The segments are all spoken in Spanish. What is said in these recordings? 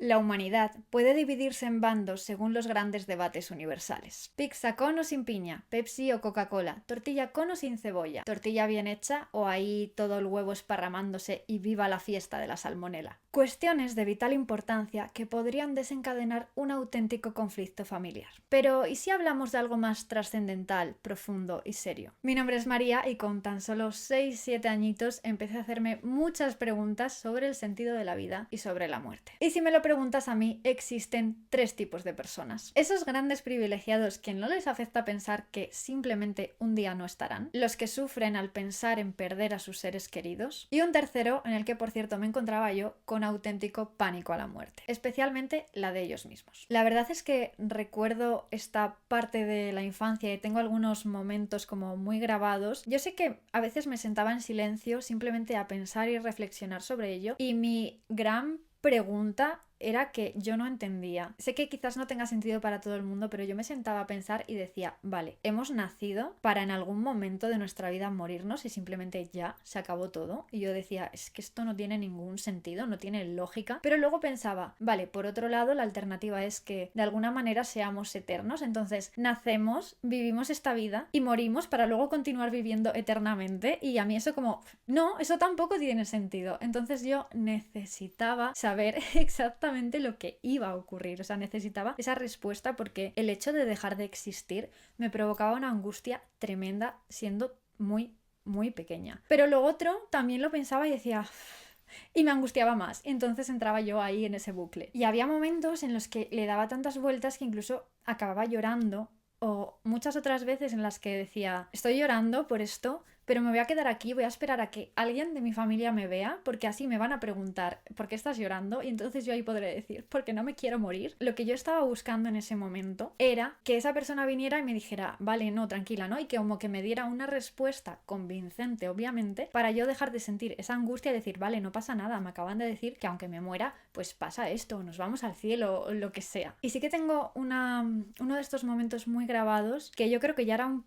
La humanidad puede dividirse en bandos según los grandes debates universales. Pizza con o sin piña, Pepsi o Coca-Cola, tortilla con o sin cebolla, tortilla bien hecha o ahí todo el huevo esparramándose y viva la fiesta de la salmonela. Cuestiones de vital importancia que podrían desencadenar un auténtico conflicto familiar. Pero, ¿y si hablamos de algo más trascendental, profundo y serio? Mi nombre es María y con tan solo 6-7 añitos empecé a hacerme muchas preguntas sobre el sentido de la vida y sobre la muerte. Y si me lo preguntas a mí, existen 3 tipos de personas. Esos grandes privilegiados que no les afecta pensar que simplemente un día no estarán, los que sufren al pensar en perder a sus seres queridos, y un tercero en el que por cierto me encontraba yo con auténtico pánico a la muerte, especialmente la de ellos mismos. La verdad es que recuerdo esta parte de la infancia y tengo algunos momentos como muy grabados. Yo sé que a veces me sentaba en silencio simplemente a pensar y reflexionar sobre ello, y mi gran pregunta era que yo no entendía. Sé que quizás no tenga sentido para todo el mundo, pero yo me sentaba a pensar y decía, vale, hemos nacido para en algún momento de nuestra vida morirnos y simplemente ya se acabó todo. Y yo decía, es que esto no tiene ningún sentido, no tiene lógica. Pero luego pensaba, vale, por otro lado, la alternativa es que de alguna manera seamos eternos. Entonces, nacemos, vivimos esta vida y morimos para luego continuar viviendo eternamente. Y a mí eso como, no, eso tampoco tiene sentido. Entonces yo necesitaba saber exactamente lo que iba a ocurrir, o sea, necesitaba esa respuesta porque el hecho de dejar de existir me provocaba una angustia tremenda siendo muy, muy pequeña. Pero lo otro también lo pensaba y decía... Y me angustiaba más, entonces entraba yo ahí en ese bucle. Y había momentos en los que le daba tantas vueltas que incluso acababa llorando, o muchas otras veces en las que decía, estoy llorando por esto, pero me voy a quedar aquí, voy a esperar a que alguien de mi familia me vea, porque así me van a preguntar ¿por qué estás llorando? Y entonces yo ahí podré decir, porque no me quiero morir. Lo que yo estaba buscando en ese momento era que esa persona viniera y me dijera, vale, no, tranquila, ¿no? Y que como que me diera una respuesta convincente, obviamente, para yo dejar de sentir esa angustia y decir, vale, no pasa nada, me acaban de decir que aunque me muera, pues pasa esto, nos vamos al cielo, o lo que sea. Y sí que tengo uno de estos momentos muy grabados, que yo creo que ya era un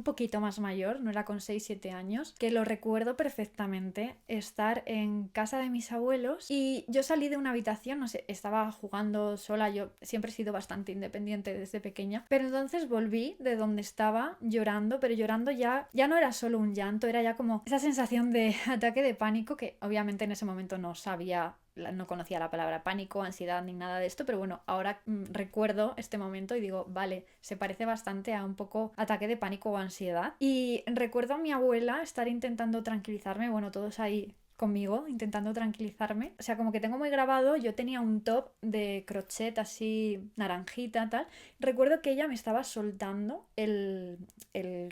poquito más mayor, no era con 6-7 años, que lo recuerdo perfectamente, estar en casa de mis abuelos y yo salí de una habitación, no sé, estaba jugando sola, yo siempre he sido bastante independiente desde pequeña, pero entonces volví de donde estaba llorando, pero llorando ya no era solo un llanto, era ya como esa sensación de ataque de pánico que obviamente en ese momento no sabía, no conocía la palabra pánico, ansiedad ni nada de esto, pero bueno, ahora recuerdo este momento y digo, vale, se parece bastante a un poco ataque de pánico o ansiedad. Y recuerdo a mi abuela estar intentando tranquilizarme, bueno, todos ahí conmigo, intentando tranquilizarme. O sea, como que tengo muy grabado, yo tenía un top de crochet así naranjita, tal. Recuerdo que ella me estaba soltando el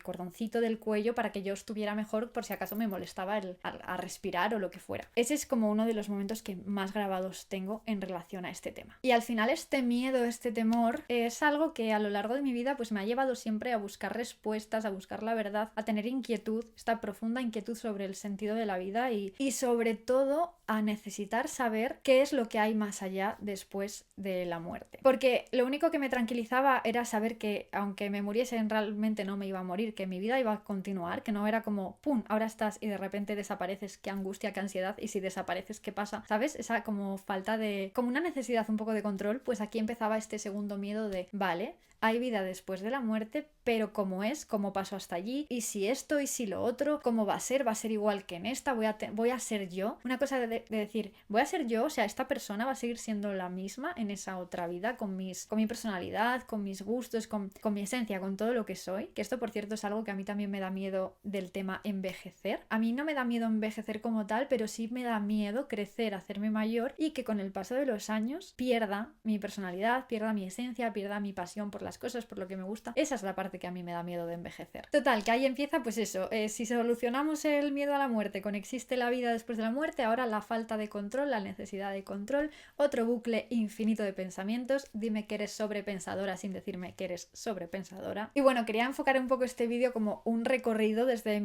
cordoncito del cuello para que yo estuviera mejor por si acaso me molestaba a respirar o lo que fuera. Ese es como uno de los momentos que más grabados tengo en relación a este tema. Y al final este miedo, este temor, es algo que a lo largo de mi vida pues me ha llevado siempre a buscar respuestas, a buscar la verdad, a tener inquietud, esta profunda inquietud sobre el sentido de la vida y sobre todo a necesitar saber qué es lo que hay más allá después de la muerte. Porque lo único que me tranquilizaba era saber que aunque me muriese realmente no me iba a morir, que mi vida iba a continuar, que no era como ¡pum! Ahora estás y de repente desapareces, qué angustia, qué ansiedad, y si desapareces, ¿qué pasa? ¿Sabes? Esa como falta de... como una necesidad un poco de control, pues aquí empezaba este segundo miedo de vale, hay vida después de la muerte, pero cómo es, cómo paso hasta allí, y si esto, y si lo otro, cómo va a ser igual que en esta, voy a ser yo. Una cosa de decir, voy a ser yo, o sea, esta persona va a seguir siendo la misma en esa otra vida, con mi personalidad, con mis gustos, con mi esencia, con todo lo que soy. Que esto, por cierto, es algo que a mí también me da miedo del tema envejecer. A mí no me da miedo envejecer como tal, pero sí me da miedo crecer, hacerme mayor y que con el paso de los años pierda mi personalidad, pierda mi esencia, pierda mi pasión por las cosas, por lo que me gusta. Esa es la parte que a mí me da miedo de envejecer. Total, que ahí empieza pues eso, si solucionamos el miedo a la muerte con existe la vida después de la muerte, ahora la falta de control, la necesidad de control, otro bucle infinito de pensamientos, dime que eres sobrepensadora sin decirme que eres sobrepensadora. Y bueno, quería enfocar un poco este vídeo como un recorrido desde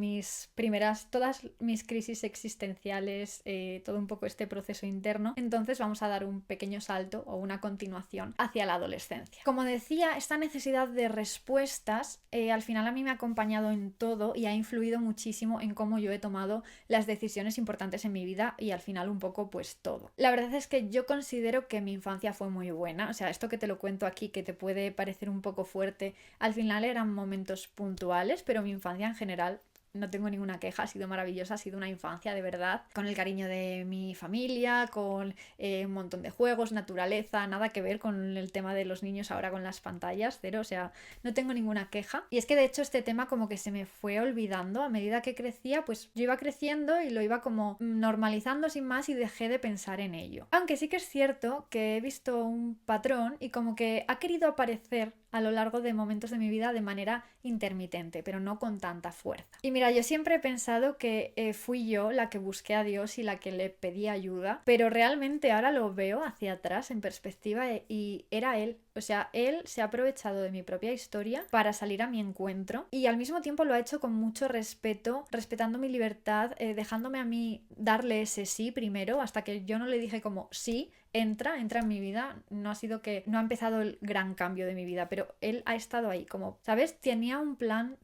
todas mis crisis existenciales, todo un poco este proceso interno. Entonces vamos a dar un pequeño salto o una continuación hacia la adolescencia. Como decía, esta necesidad de respuestas al final a mí me ha acompañado en todo y ha influido muchísimo en cómo yo he tomado las decisiones importantes en mi vida y al final final un poco pues todo. La verdad es que yo considero que mi infancia fue muy buena, o sea, esto que te lo cuento aquí que te puede parecer un poco fuerte, al final eran momentos puntuales, pero mi infancia en general no tengo ninguna queja, ha sido maravillosa, ha sido una infancia de verdad, con el cariño de mi familia, con un montón de juegos, naturaleza, nada que ver con el tema de los niños ahora con las pantallas, cero, o sea, no tengo ninguna queja. Y es que de hecho este tema como que se me fue olvidando a medida que crecía, pues yo iba creciendo y lo iba como normalizando sin más y dejé de pensar en ello. Aunque sí que es cierto que he visto un patrón y como que ha querido aparecer a lo largo de momentos de mi vida de manera intermitente, pero no con tanta fuerza. Y mira, yo siempre he pensado que fui yo la que busqué a Dios y la que le pedí ayuda, pero realmente ahora lo veo hacia atrás en perspectiva y era Él. O sea, Él se ha aprovechado de mi propia historia para salir a mi encuentro y al mismo tiempo lo ha hecho con mucho respeto, respetando mi libertad, dejándome a mí darle ese sí primero, hasta que yo no le dije como sí, entra en mi vida. No ha sido que no ha empezado el gran cambio de mi vida, pero él ha estado ahí como, ¿sabes? Tenía un plan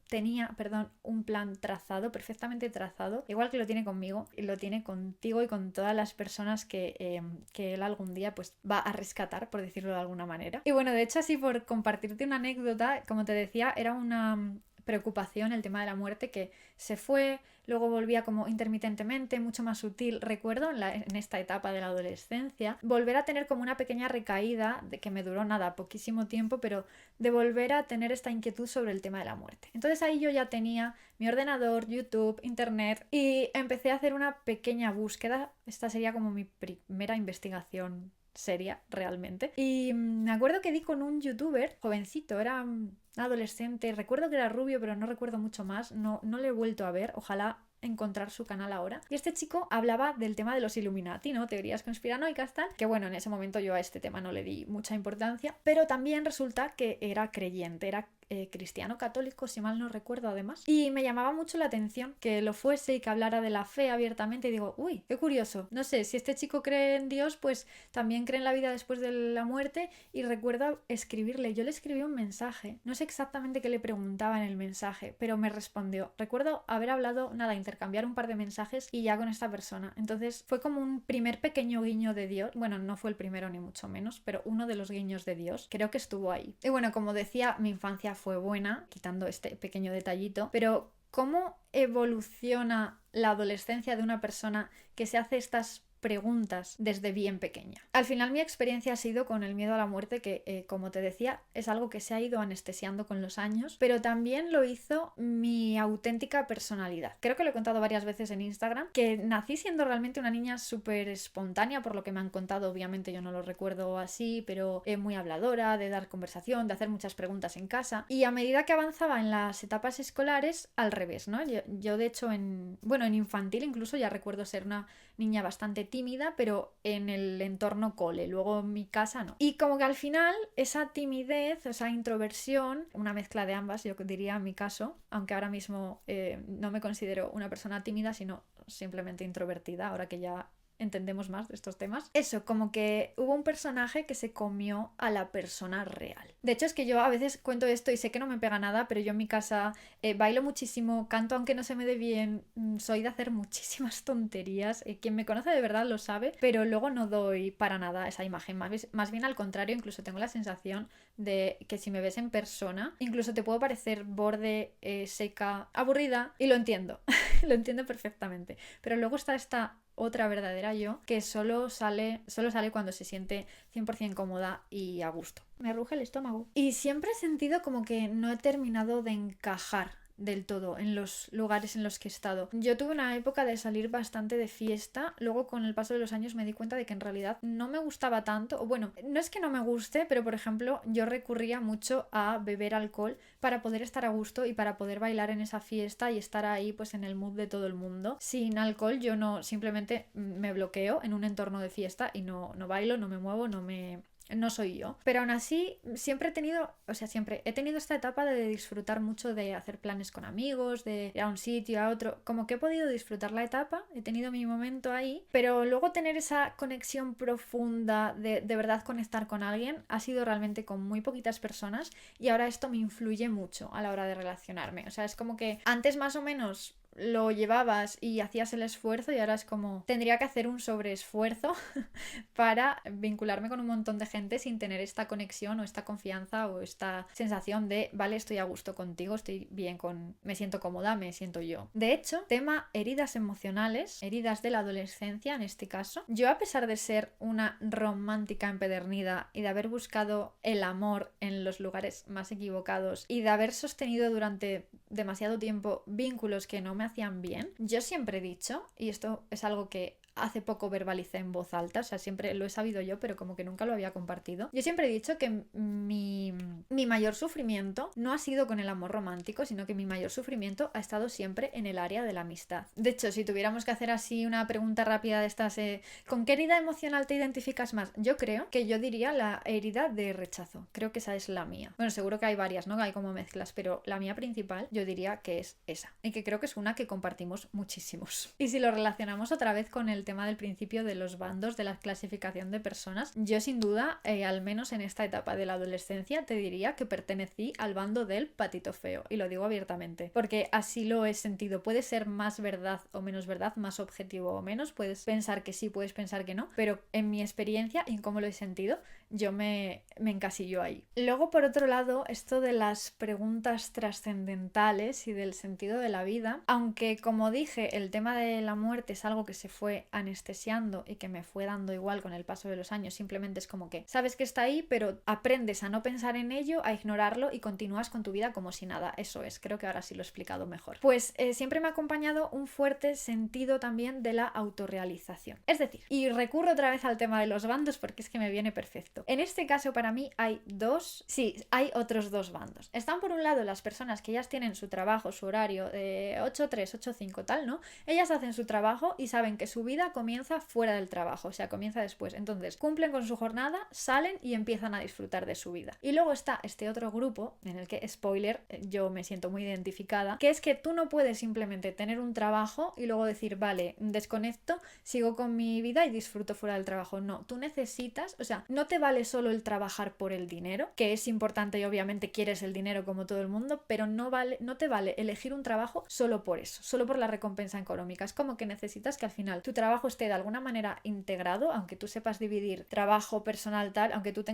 trazado, perfectamente trazado, igual que lo tiene conmigo y lo tiene contigo y con todas las personas que él algún día pues va a rescatar, por decirlo de alguna manera. Y bueno, de hecho, así por compartirte una anécdota, como te decía, era una preocupación el tema de la muerte que se fue, luego volvía como intermitentemente, mucho más sutil. Recuerdo en esta etapa de la adolescencia volver a tener como una pequeña recaída de que me duró nada, poquísimo tiempo, pero de volver a tener esta inquietud sobre el tema de la muerte. Entonces ahí yo ya tenía mi ordenador, YouTube, internet y empecé a hacer una pequeña búsqueda. Esta sería como mi primera investigación seria realmente. Y me acuerdo que di con un youtuber jovencito, era adolescente, recuerdo que era rubio, pero no recuerdo mucho más, no lo he vuelto a ver, ojalá encontrar su canal ahora. Y este chico hablaba del tema de los Illuminati, ¿no? Teorías conspiranoicas, tal, que bueno, en ese momento yo a este tema no le di mucha importancia, pero también resulta que era creyente, era cristiano católico, si mal no recuerdo además, y me llamaba mucho la atención que lo fuese y que hablara de la fe abiertamente y digo, uy, qué curioso, no sé, si este chico cree en Dios, pues también cree en la vida después de la muerte. Y recuerdo escribirle, yo le escribí un mensaje, no sé exactamente qué le preguntaba en el mensaje, pero me respondió. Recuerdo haber hablado, nada, intercambiar un par de mensajes y ya con esta persona, entonces fue como un primer pequeño guiño de Dios, bueno, no fue el primero ni mucho menos, pero uno de los guiños de Dios, creo que estuvo ahí. Y bueno, como decía, mi infancia fue buena, quitando este pequeño detallito, pero ¿cómo evoluciona la adolescencia de una persona que se hace estas preguntas desde bien pequeña? Al final mi experiencia ha sido con el miedo a la muerte que, como te decía, es algo que se ha ido anestesiando con los años, pero también lo hizo mi auténtica personalidad. Creo que lo he contado varias veces en Instagram, que nací siendo realmente una niña súper espontánea, por lo que me han contado, obviamente yo no lo recuerdo así, pero muy habladora, de dar conversación, de hacer muchas preguntas en casa, y a medida que avanzaba en las etapas escolares, al revés, ¿no? Yo de hecho en infantil incluso ya recuerdo ser una niña bastante tímida, pero en el entorno cole, luego en mi casa no. Y como que al final esa timidez, esa introversión, una mezcla de ambas, yo diría en mi caso, aunque ahora mismo no me considero una persona tímida, sino simplemente introvertida, ahora que ya entendemos más de estos temas. Eso, como que hubo un personaje que se comió a la persona real. De hecho, es que yo a veces cuento esto y sé que no me pega nada, pero yo en mi casa bailo muchísimo, canto aunque no se me dé bien, soy de hacer muchísimas tonterías. Quien me conoce de verdad lo sabe, pero luego no doy para nada esa imagen. Más bien al contrario, incluso tengo la sensación de que si me ves en persona, incluso te puedo parecer borde, seca, aburrida, y lo entiendo, lo entiendo perfectamente. Pero luego está esta otra verdadera yo que solo sale cuando se siente 100% cómoda y a gusto. Me ruge el estómago. Y siempre he sentido como que no he terminado de encajar del todo en los lugares en los que he estado. Yo tuve una época de salir bastante de fiesta, luego con el paso de los años me di cuenta de que en realidad no me gustaba tanto, o bueno, no es que no me guste, pero por ejemplo yo recurría mucho a beber alcohol para poder estar a gusto y para poder bailar en esa fiesta y estar ahí pues en el mood de todo el mundo. Sin alcohol yo no, simplemente me bloqueo en un entorno de fiesta y no bailo, no me muevo, no soy yo. Pero aún así, siempre he tenido esta etapa de disfrutar mucho de hacer planes con amigos, de ir a un sitio, a otro. Como que he podido disfrutar la etapa, he tenido mi momento ahí, pero luego tener esa conexión profunda de verdad conectar con alguien ha sido realmente con muy poquitas personas y ahora esto me influye mucho a la hora de relacionarme. O sea, es como que antes más o menos lo llevabas y hacías el esfuerzo, y ahora es como tendría que hacer un sobreesfuerzo para vincularme con un montón de gente sin tener esta conexión o esta confianza o esta sensación de vale, estoy a gusto contigo, estoy bien me siento cómoda, me siento yo. De hecho, tema heridas emocionales, heridas de la adolescencia en este caso, yo, a pesar de ser una romántica empedernida y de haber buscado el amor en los lugares más equivocados y de haber sostenido durante demasiado tiempo vínculos que no me hacían bien, yo siempre he dicho, y esto es algo que hace poco verbalicé en voz alta, o sea, siempre lo he sabido yo, pero como que nunca lo había compartido. Yo siempre he dicho que mi mayor sufrimiento no ha sido con el amor romántico, sino que mi mayor sufrimiento ha estado siempre en el área de la amistad. De hecho, si tuviéramos que hacer así una pregunta rápida de estas, ¿con qué herida emocional te identificas más? Yo creo que yo diría la herida de rechazo. Creo que esa es la mía. Bueno, seguro que hay varias, ¿no? Que hay como mezclas, pero la mía principal yo diría que es esa. Y que creo que es una que compartimos muchísimos. Y si lo relacionamos otra vez con el tema del principio de los bandos, de la clasificación de personas, yo sin duda, al menos en esta etapa de la adolescencia, te diría que pertenecí al bando del patito feo, y lo digo abiertamente, porque así lo he sentido. Puede ser más verdad o menos verdad, más objetivo o menos, puedes pensar que sí, puedes pensar que no, pero en mi experiencia y en cómo lo he sentido, yo me encasillo ahí. Luego, por otro lado, esto de las preguntas trascendentales y del sentido de la vida, aunque como dije, el tema de la muerte es algo que se fue anestesiando y que me fue dando igual con el paso de los años, simplemente es como que sabes que está ahí, pero aprendes a no pensar en ello, a ignorarlo y continúas con tu vida como si nada. Eso es, creo que ahora sí lo he explicado mejor. Pues siempre me ha acompañado un fuerte sentido también de la autorrealización. Es decir, y recurro otra vez al tema de los bandos porque es que me viene perfecto. En este caso, para mí hay otros dos bandos. Están por un lado las personas que ellas tienen su trabajo, su horario de 8-3, 8-5 tal, ¿no? Ellas hacen su trabajo y saben que su vida comienza fuera del trabajo, o sea, comienza después. Entonces, cumplen con su jornada, salen y empiezan a disfrutar de su vida. Y luego está este otro grupo, en el que, spoiler, yo me siento muy identificada, que es que tú no puedes simplemente tener un trabajo y luego decir, vale, desconecto, sigo con mi vida y disfruto fuera del trabajo. No, tú necesitas, o sea, no te vale solo el trabajar por el dinero, que es importante y obviamente quieres el dinero como todo el mundo, pero no te vale elegir un trabajo solo por eso, solo por la recompensa económica. Es como que necesitas que al final tu trabajo esté de alguna manera integrado, aunque tú sepas dividir trabajo, personal, tal, aunque tú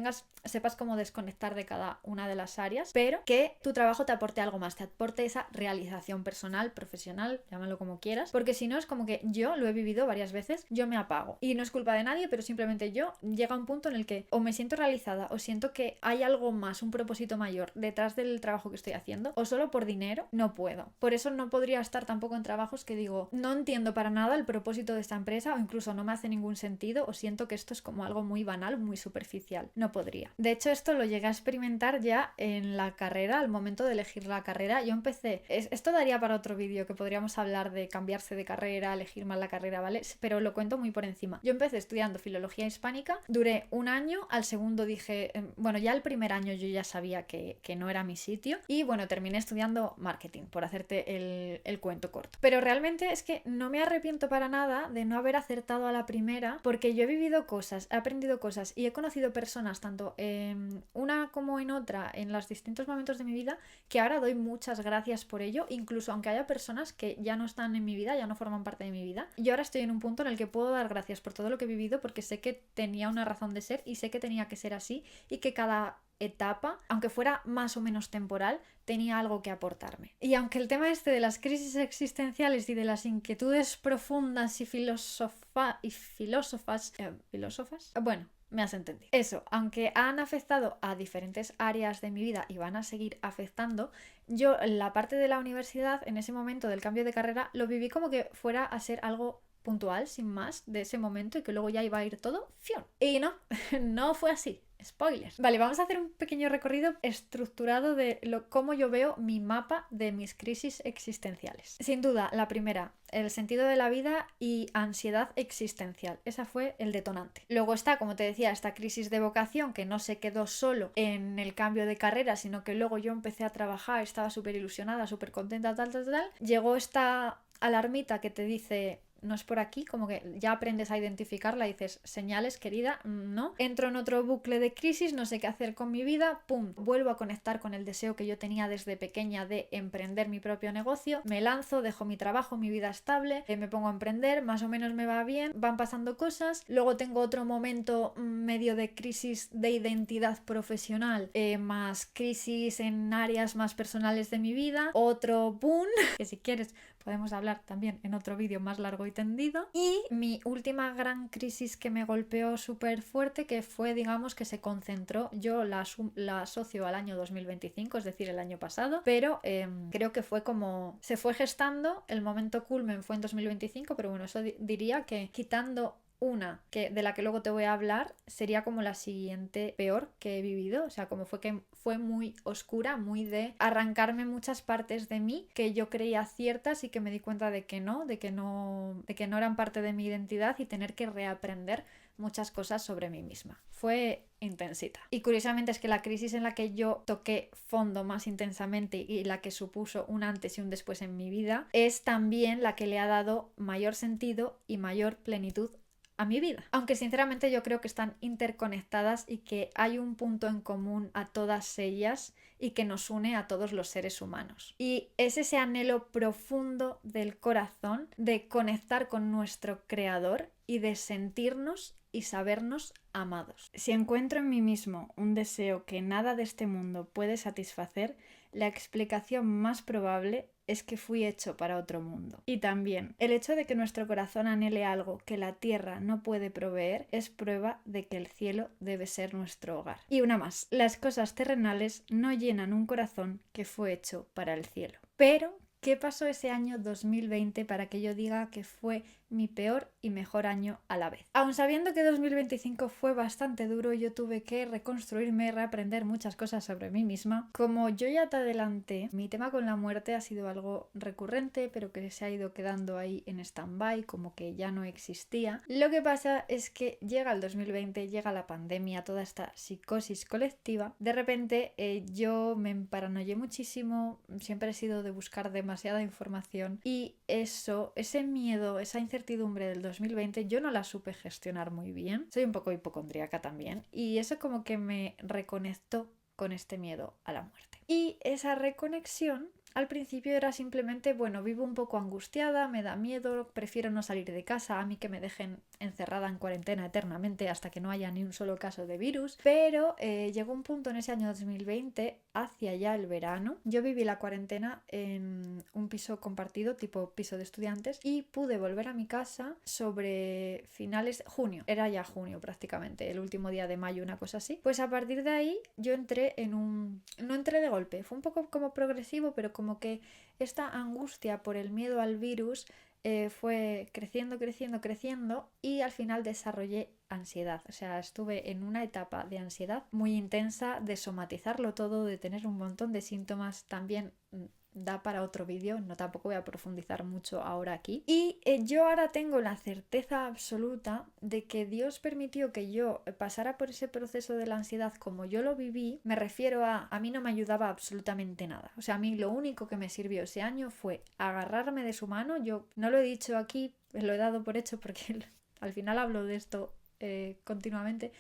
sepas cómo desconectar de cada una de las áreas, pero que tu trabajo te aporte algo más, te aporte esa realización personal, profesional, llámalo como quieras, porque si no es como que yo lo he vivido varias veces, yo me apago y no es culpa de nadie, pero simplemente yo llega un punto en el que o me siento realizada o siento que hay algo más, un propósito mayor detrás del trabajo que estoy haciendo, o solo por dinero no puedo. Por eso no podría estar tampoco en trabajos que digo, no entiendo para nada el propósito de esta empresa, o incluso no me hace ningún sentido, o siento que esto es como algo muy banal, muy superficial. No podría. De hecho, esto lo llegué a experimentar ya en la carrera, al momento de elegir la carrera. Yo empecé, esto daría para otro vídeo, que podríamos hablar de cambiarse de carrera, elegir mal la carrera, ¿vale? Pero lo cuento muy por encima. Yo empecé estudiando filología hispánica, duré un año, al segundo dije, bueno, ya el primer año yo ya sabía que no era mi sitio, y bueno, terminé estudiando marketing, por hacerte el cuento corto. Pero realmente es que no me arrepiento para nada de no haber acertado a la primera, porque yo he vivido cosas, he aprendido cosas y he conocido personas, tanto en una como en otra, en los distintos momentos de mi vida, que ahora doy muchas gracias por ello, incluso aunque haya personas que ya no están en mi vida, ya no forman parte de mi vida. Yo ahora estoy en un punto en el que puedo dar gracias por todo lo que he vivido, porque sé que tenía una razón de ser y sé que tenía que ser así, y que cada etapa, aunque fuera más o menos temporal, tenía algo que aportarme. Y aunque el tema este de las crisis existenciales y de las inquietudes profundas y filósofas, bueno, me has entendido. Eso, aunque han afectado a diferentes áreas de mi vida y van a seguir afectando, yo la parte de la universidad, en ese momento del cambio de carrera, lo viví como que fuera a ser algo puntual, sin más, de ese momento, y que luego ya iba a ir todo ¡fion! Y no, no fue así. Spoilers. Vale, vamos a hacer un pequeño recorrido estructurado de cómo yo veo mi mapa de mis crisis existenciales. Sin duda, la primera, el sentido de la vida y ansiedad existencial. Esa fue el detonante. Luego está, como te decía, esta crisis de vocación, que no se quedó solo en el cambio de carrera, sino que luego yo empecé a trabajar, estaba súper ilusionada, súper contenta, tal. Llegó esta alarmita que te dice, no es por aquí, como que ya aprendes a identificarla y dices, señales, querida, no. Entro en otro bucle de crisis, no sé qué hacer con mi vida, pum, vuelvo a conectar con el deseo que yo tenía desde pequeña de emprender mi propio negocio, me lanzo, dejo mi trabajo, mi vida estable, me pongo a emprender, más o menos me va bien, van pasando cosas, luego tengo otro momento medio de crisis de identidad profesional, más crisis en áreas más personales de mi vida, otro boom, que si quieres podemos hablar también en otro vídeo más largo y tendido. Y mi última gran crisis que me golpeó súper fuerte, que fue, digamos, que se concentró, yo la asocio al año 2025, es decir, el año pasado, pero creo que fue como, se fue gestando, el momento culmen fue en 2025, pero bueno, eso diría que quitando una que de la que luego te voy a hablar sería como la siguiente peor que he vivido, o sea, como fue que fue muy oscura, muy de arrancarme muchas partes de mí que yo creía ciertas y que me di cuenta de que no eran parte de mi identidad y tener que reaprender muchas cosas sobre mí misma. Fue intensita. Y curiosamente es que la crisis en la que yo toqué fondo más intensamente y la que supuso un antes y un después en mi vida es también la que le ha dado mayor sentido y mayor plenitud a mi vida. Aunque sinceramente yo creo que están interconectadas y que hay un punto en común a todas ellas y que nos une a todos los seres humanos. Y es ese anhelo profundo del corazón de conectar con nuestro creador y de sentirnos y sabernos amados. Si encuentro en mí mismo un deseo que nada de este mundo puede satisfacer, la explicación más probable es que fui hecho para otro mundo. Y también, el hecho de que nuestro corazón anhele algo que la tierra no puede proveer es prueba de que el cielo debe ser nuestro hogar. Y una más, las cosas terrenales no llenan un corazón que fue hecho para el cielo. Pero, ¿qué pasó ese año 2020 para que yo diga que fue mi peor y mejor año a la vez? Aun sabiendo que 2025 fue bastante duro, yo tuve que reconstruirme, reaprender muchas cosas sobre mí misma. Como yo ya te adelanté, mi tema con la muerte ha sido algo recurrente, pero que se ha ido quedando ahí en stand-by, como que ya no existía. Lo que pasa es que llega el 2020, llega la pandemia, toda esta psicosis colectiva. De repente yo me emparanoié muchísimo, siempre he sido de buscar demasiada información y ese miedo, esa incertidumbre del 2020 yo no la supe gestionar muy bien. Soy un poco hipocondríaca también y eso como que me reconectó con este miedo a la muerte. Y esa reconexión al principio era simplemente, bueno, vivo un poco angustiada, me da miedo, prefiero no salir de casa, a mí que me dejen encerrada en cuarentena eternamente hasta que no haya ni un solo caso de virus. Pero llegó un punto en ese año 2020, hacia ya el verano, yo viví la cuarentena en un piso compartido, tipo piso de estudiantes, y pude volver a mi casa sobre finales de junio, era ya junio prácticamente, el último día de mayo, una cosa así. Pues a partir de ahí yo entré no entré de golpe, fue un poco como progresivo, pero como que esta angustia por el miedo al virus fue creciendo y al final desarrollé ansiedad. O sea, estuve en una etapa de ansiedad muy intensa, de somatizarlo todo, de tener un montón de síntomas también. Da para otro vídeo, no tampoco voy a profundizar mucho ahora aquí. Y yo ahora tengo la certeza absoluta de que Dios permitió que yo pasara por ese proceso de la ansiedad como yo lo viví. Me refiero a mí no me ayudaba absolutamente nada. O sea, a mí lo único que me sirvió ese año fue agarrarme de su mano. Yo no lo he dicho aquí, lo he dado por hecho porque al final hablo de esto continuamente.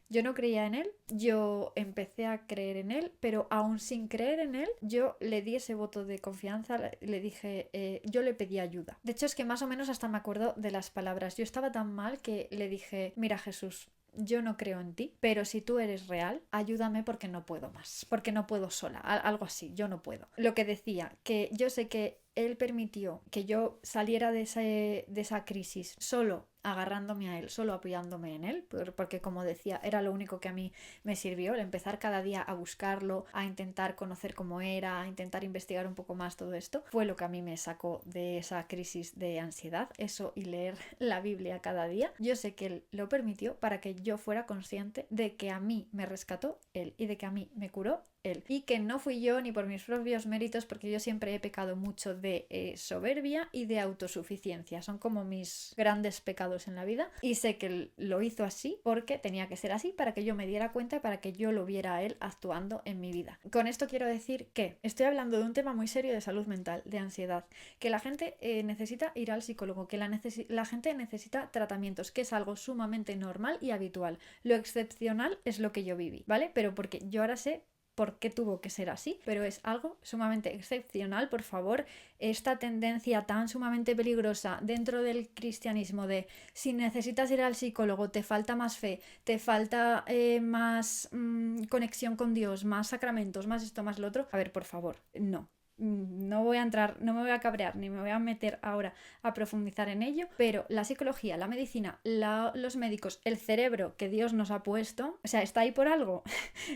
Yo no creía en él, yo empecé a creer en él, pero aún sin creer en él, yo le di ese voto de confianza, le dije, yo le pedí ayuda. De hecho, es que más o menos hasta me acuerdo de las palabras. Yo estaba tan mal que le dije, mira Jesús, yo no creo en ti, pero si tú eres real, ayúdame porque no puedo más, porque no puedo sola, algo así, yo no puedo. Lo que decía, que yo sé que él permitió que yo saliera de esa crisis solo agarrándome a él, solo apoyándome en él, porque como decía, era lo único que a mí me sirvió, el empezar cada día a buscarlo, a intentar conocer cómo era, a intentar investigar un poco más todo esto, fue lo que a mí me sacó de esa crisis de ansiedad, eso y leer la Biblia cada día. Yo sé que él lo permitió para que yo fuera consciente de que a mí me rescató él y de que a mí me curó él, y que no fui yo ni por mis propios méritos, porque yo siempre he pecado mucho de soberbia y de autosuficiencia, son como mis grandes pecados complicados en la vida y sé que lo hizo así porque tenía que ser así para que yo me diera cuenta y para que yo lo viera a él actuando en mi vida. Con esto quiero decir que estoy hablando de un tema muy serio de salud mental, de ansiedad, que la gente necesita ir al psicólogo, que la gente necesita tratamientos, que es algo sumamente normal y habitual. Lo excepcional es lo que yo viví, ¿vale? Pero porque yo ahora sé por qué tuvo que ser así, pero es algo sumamente excepcional. Por favor, esta tendencia tan sumamente peligrosa dentro del cristianismo de si necesitas ir al psicólogo, te falta más fe, te falta más conexión con Dios, más sacramentos, más esto, más lo otro. A ver, por favor, no voy a entrar, no me voy a cabrear, ni me voy a meter ahora a profundizar en ello, pero la psicología, la medicina, los médicos, el cerebro que Dios nos ha puesto, o sea, está ahí por algo.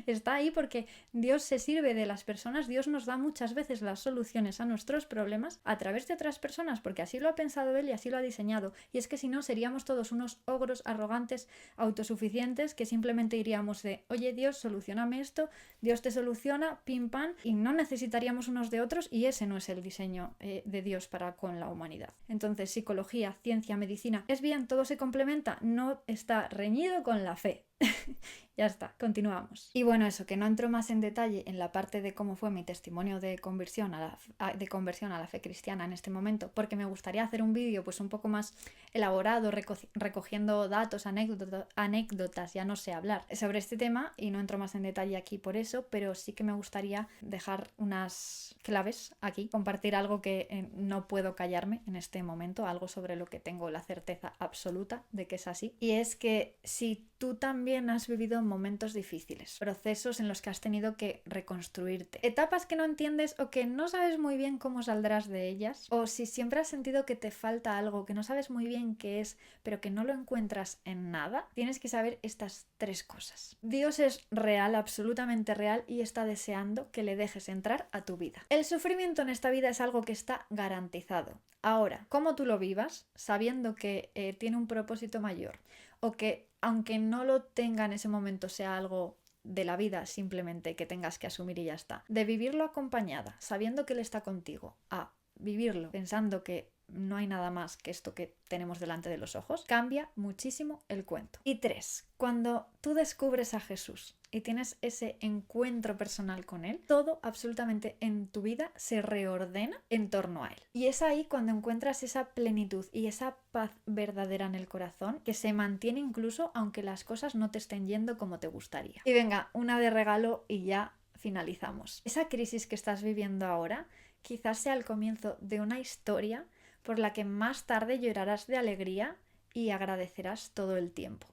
Está ahí porque Dios se sirve de las personas, Dios nos da muchas veces las soluciones a nuestros problemas a través de otras personas, porque así lo ha pensado Él y así lo ha diseñado. Y es que si no, seríamos todos unos ogros arrogantes, autosuficientes, que simplemente iríamos de, oye Dios, solucioname esto, Dios te soluciona, pim pam, y no necesitaríamos unos de otros, y ese no es el diseño de Dios para con la humanidad. Entonces, psicología, ciencia, medicina, es bien, todo se complementa, no está reñido con la fe. Ya está, continuamos. Y bueno, eso, que no entro más en detalle en la parte de cómo fue mi testimonio de conversión a la fe cristiana en este momento, porque me gustaría hacer un vídeo pues un poco más elaborado, recogiendo datos, anécdotas, ya no sé hablar, sobre este tema, y no entro más en detalle aquí por eso, pero sí que me gustaría dejar unas claves aquí, compartir algo que no puedo callarme en este momento, algo sobre lo que tengo la certeza absoluta de que es así, y es que si tú también has vivido momentos difíciles, procesos en los que has tenido que reconstruirte, etapas que no entiendes o que no sabes muy bien cómo saldrás de ellas, o si siempre has sentido que te falta algo, que no sabes muy bien qué es, pero que no lo encuentras en nada, tienes que saber estas 3 cosas. Dios es real, absolutamente real, y está deseando que le dejes entrar a tu vida. El sufrimiento en esta vida es algo que está garantizado. Ahora, cómo tú lo vivas, sabiendo que tiene un propósito mayor, o que aunque no lo tenga en ese momento sea algo de la vida simplemente que tengas que asumir y ya está, de vivirlo acompañada, sabiendo que Él está contigo, a vivirlo pensando que no hay nada más que esto que tenemos delante de los ojos, cambia muchísimo el cuento. Y 3, cuando tú descubres a Jesús y tienes ese encuentro personal con Él, todo absolutamente en tu vida se reordena en torno a Él. Y es ahí cuando encuentras esa plenitud y esa paz verdadera en el corazón que se mantiene incluso aunque las cosas no te estén yendo como te gustaría. Y venga, una de regalo y ya finalizamos. Esa crisis que estás viviendo ahora quizás sea el comienzo de una historia por la que más tarde llorarás de alegría y agradecerás todo el tiempo.